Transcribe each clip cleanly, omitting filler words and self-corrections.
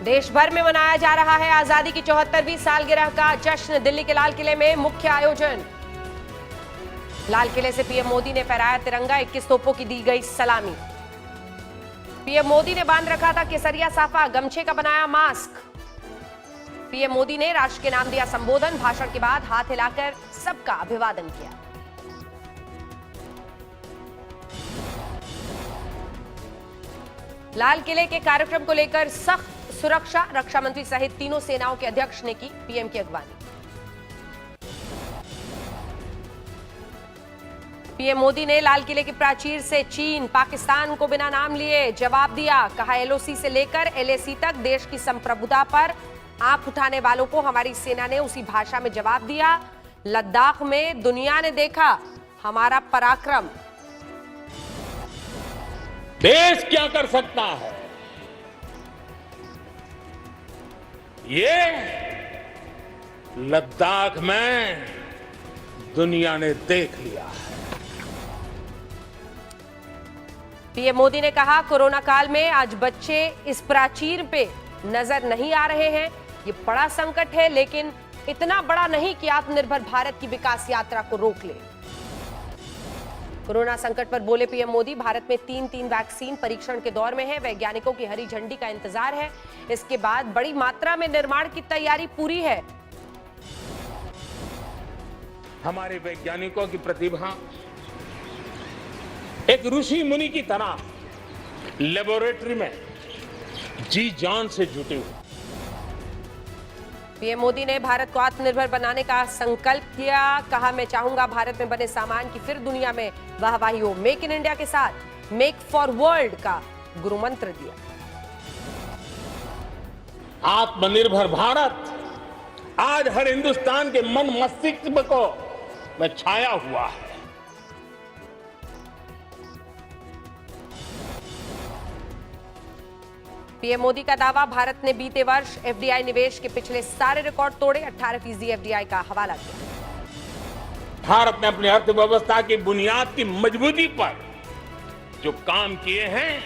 देश भर में मनाया जा रहा है आजादी की 74वीं सालगिरह का जश्न। दिल्ली के लाल किले में मुख्य आयोजन। लाल किले से पीएम मोदी ने फहराया तिरंगा, 21 तोपों की दी गई सलामी। पीएम मोदी ने बांध रखा था केसरिया साफा, गमछे का बनाया मास्क। पीएम मोदी ने राष्ट्र के नाम दिया संबोधन। भाषण के बाद हाथ हिलाकर सबका अभिवादन किया। लाल किले के कार्यक्रम को लेकर सख्त सुरक्षा, रक्षा मंत्री सहित तीनों सेनाओं के अध्यक्ष ने की पीएम की अगवानी। पीएम मोदी ने लाल किले की प्राचीर से चीन, पाकिस्तान को बिना नाम लिए जवाब दिया। कहा, एलओसी से लेकर एलएसी तक देश की संप्रभुता पर आंख उठाने वालों को हमारी सेना ने उसी भाषा में जवाब दिया। लद्दाख में दुनिया ने देखा हमारा पराक्रम। देश क्या कर सकता है, ये लद्दाख में दुनिया ने देख लिया है। पीएम मोदी ने कहा, कोरोना काल में आज बच्चे इस प्राचीर पे नजर नहीं आ रहे हैं। ये बड़ा संकट है, लेकिन इतना बड़ा नहीं कि आत्मनिर्भर भारत की विकास यात्रा को रोक ले। कोरोना संकट पर बोले पीएम मोदी, भारत में 3 वैक्सीन परीक्षण के दौर में है। वैज्ञानिकों की हरी झंडी का इंतजार है। इसके बाद बड़ी मात्रा में निर्माण की तैयारी पूरी है। हमारे वैज्ञानिकों की प्रतिभा एक ऋषि मुनि की तरह लेबोरेटरी में जी जान से जुटे हुए। पीएम मोदी ने भारत को आत्मनिर्भर बनाने का संकल्प किया। कहा, मैं चाहूंगा भारत में बने सामान की फिर दुनिया में वाहवाही हो। मेक इन इंडिया के साथ मेक फॉर वर्ल्ड का गुरु मंत्र दिया। आत्मनिर्भर भारत आज हर हिंदुस्तान के मन मस्तिष्क को में छाया हुआ है। पीएम मोदी का दावा, भारत ने बीते वर्ष एफडीआई निवेश के पिछले सारे रिकॉर्ड तोड़े। 18% एफडीआई का हवाला दिया। भारत ने अपनी अर्थव्यवस्था की बुनियाद की मजबूती पर जो काम किए हैं,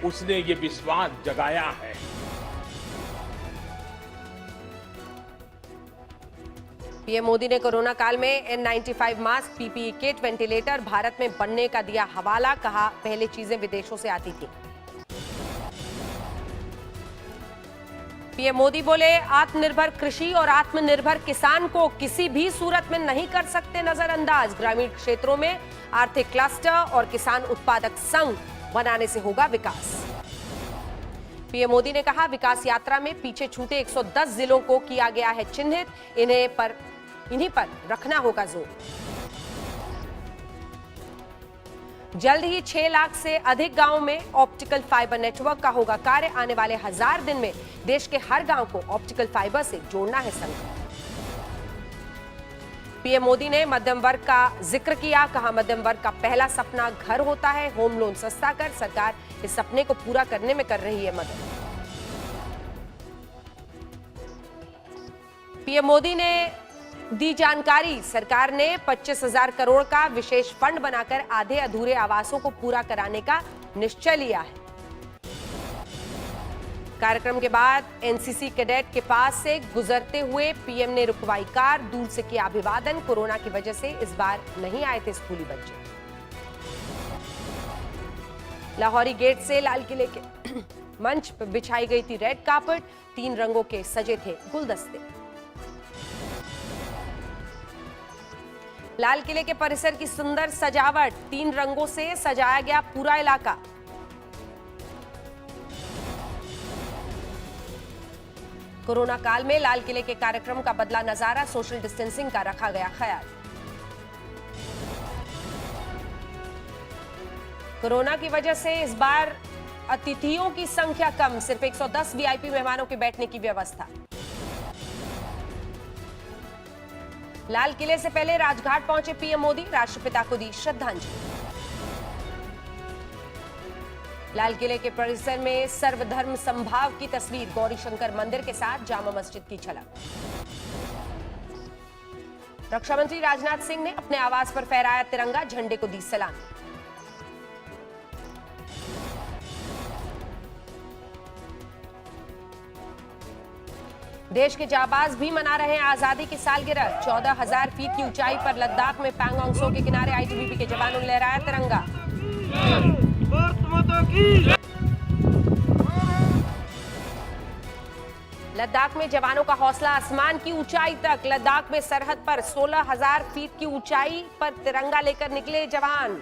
उसने ये विश्वास जगाया है। पीएम मोदी ने कोरोना काल में N95 mask, PPE kit, ventilator Bharat में बनने का दिया हवाला। कहा, पहले चीजें विदेशों से आती थी। पीएम मोदी बोले, आत्मनिर्भर कृषि और आत्मनिर्भर किसान को किसी भी सूरत में नहीं कर सकते नजरअंदाज। ग्रामीण क्षेत्रों में आर्थिक क्लस्टर और किसान उत्पादक संघ बनाने से होगा विकास। पीएम मोदी ने कहा, विकास यात्रा में पीछे छूटे 110 जिलों को किया गया है चिन्हित। इन्हीं पर रखना होगा जोर। जल्द ही 6 लाख से अधिक गांवों में ऑप्टिकल फाइबर नेटवर्क का होगा कार्य। आने वाले 1000 दिन में देश के हर गांव को ऑप्टिकल फाइबर से जोड़ना है संकल्प। पीएम मोदी ने मध्यम वर्ग का जिक्र किया। कहा, मध्यम वर्ग का पहला सपना घर होता है। होम लोन सस्ता कर सरकार इस सपने को पूरा करने में कर रही है मदद। पीएम मोदी ने दी जानकारी, सरकार ने 25,000 करोड़ का विशेष फंड बनाकर आधे अधूरे आवासों को पूरा कराने का निश्चय लिया है। कार्यक्रम के बाद एनसीसी कैडेट के पास से गुजरते हुए पीएम ने रुकवाई कार, दूर से किया अभिवादन। कोरोना की वजह से इस बार नहीं आए थे स्कूली बच्चे। लाहौरी गेट से लाल किले के मंच पर बिछाई गई थी रेड कार्पेट। 3 रंगों के सजे थे गुलदस्ते। लाल किले के परिसर की सुंदर सजावट, 3 रंगों से सजाया गया पूरा इलाका। कोरोना काल में लाल किले के कार्यक्रम का बदला नजारा, सोशल डिस्टेंसिंग का रखा गया ख्याल। कोरोना की वजह से इस बार अतिथियों की संख्या कम, सिर्फ 110 वीआईपी मेहमानों के बैठने की व्यवस्था। लाल किले से पहले राजघाट पहुंचे पीएम मोदी, राष्ट्रपिता को दी श्रद्धांजलि। लाल किले के परिसर में सर्वधर्म समभाव की तस्वीर, गौरीशंकर मंदिर के साथ जामा मस्जिद की झलक। रक्षा मंत्री राजनाथ सिंह ने अपने आवास पर फहराया तिरंगा, झंडे को दी सलामी। देश के जाबाज भी मना रहे हैं आजादी की सालगिरह। 14,000 फीट की ऊंचाई पर लद्दाख में पैंगोंग त्सो के किनारे आईटीबीपी के जवानों ने लहराया तिरंगा। लद्दाख में जवानों का हौसला आसमान की ऊंचाई तक। लद्दाख में सरहद पर 16,000 फीट की ऊंचाई पर तिरंगा लेकर निकले जवान।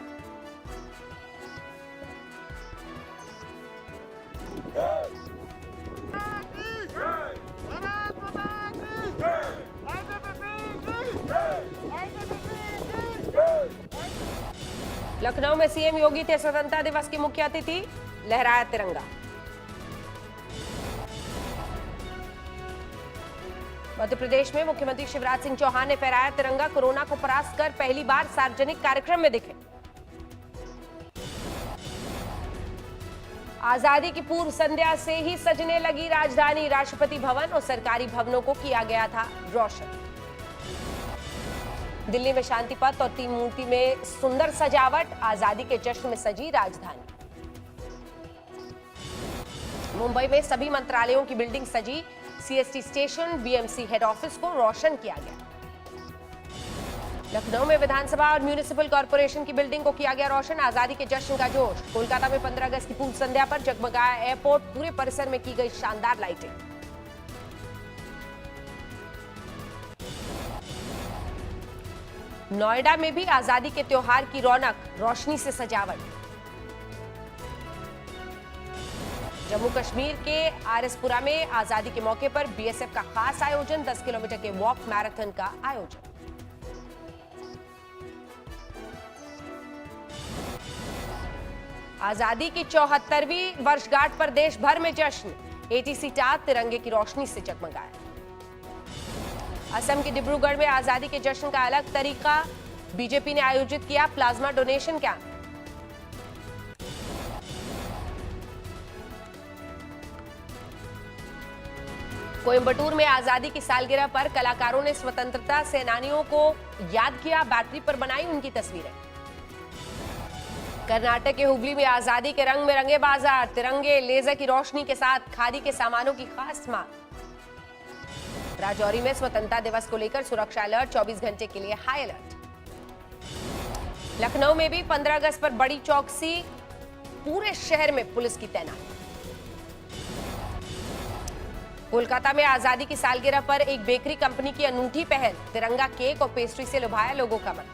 लखनऊ में सीएम योगी थे स्वतंत्रता दिवस के मुख्य अतिथि, लहराया तिरंगा। मध्य प्रदेश में मुख्यमंत्री शिवराज सिंह चौहान ने फहराया तिरंगा। कोरोना को परास्त कर पहली बार सार्वजनिक कार्यक्रम में दिखे। आजादी की पूर्व संध्या से ही सजने लगी राजधानी। राष्ट्रपति भवन और सरकारी भवनों को किया गया था रोशन। दिल्ली में शांति पथ और तीन मूर्ति में सुंदर सजावट। आजादी के जश्न में सजी राजधानी। मुंबई में सभी मंत्रालयों की बिल्डिंग सजी। CST station, BMC head office को रोशन किया गया। लखनऊ में विधानसभा और म्यूनिसिपल कॉर्पोरेशन की बिल्डिंग को किया गया रोशन। आजादी के जश्न का जोश। कोलकाता में 15 अगस्त की पूर्व संध्या पर जगमगाया एयरपोर्ट। पूरे परिसर में की गई शानदार लाइटिंग। नोएडा में भी आजादी के त्योहार की रौनक। रोशनी से सजावट। जम्मू कश्मीर के आरएसपुरा में आजादी के मौके पर बीएसएफ का खास आयोजन। 10 किलोमीटर के वॉक मैराथन का आयोजन। आजादी की 74वीं वर्षगांठ पर देश भर में जश्न। एटीसी टाप तिरंगे की रोशनी से जगमगाया। असम के डिब्रूगढ़ में आजादी के जश्न का अलग तरीका। बीजेपी ने आयोजित किया प्लाज्मा डोनेशन कैंप। कोयंबटूर में आजादी की सालगिरह पर कलाकारों ने स्वतंत्रता सेनानियों को याद किया। बैटरी पर बनाई उनकी तस्वीरें। कर्नाटक के हुबली में आजादी के रंग में रंगे बाजार। तिरंगे, लेजर की रोशनी के साथ खादी के सामानों की खास मांग। राजौरी में स्वतंत्रता दिवस को लेकर सुरक्षा अलर्ट। 24 घंटे के लिए हाई अलर्ट। लखनऊ में भी 15 अगस्त पर बड़ी चौकसी। पूरे शहर में पुलिस की तैनाती। कोलकाता में आजादी की सालगिरह पर एक बेकरी कंपनी की अनूठी पहल। तिरंगा केक और पेस्ट्री से लुभाया लोगों का मन।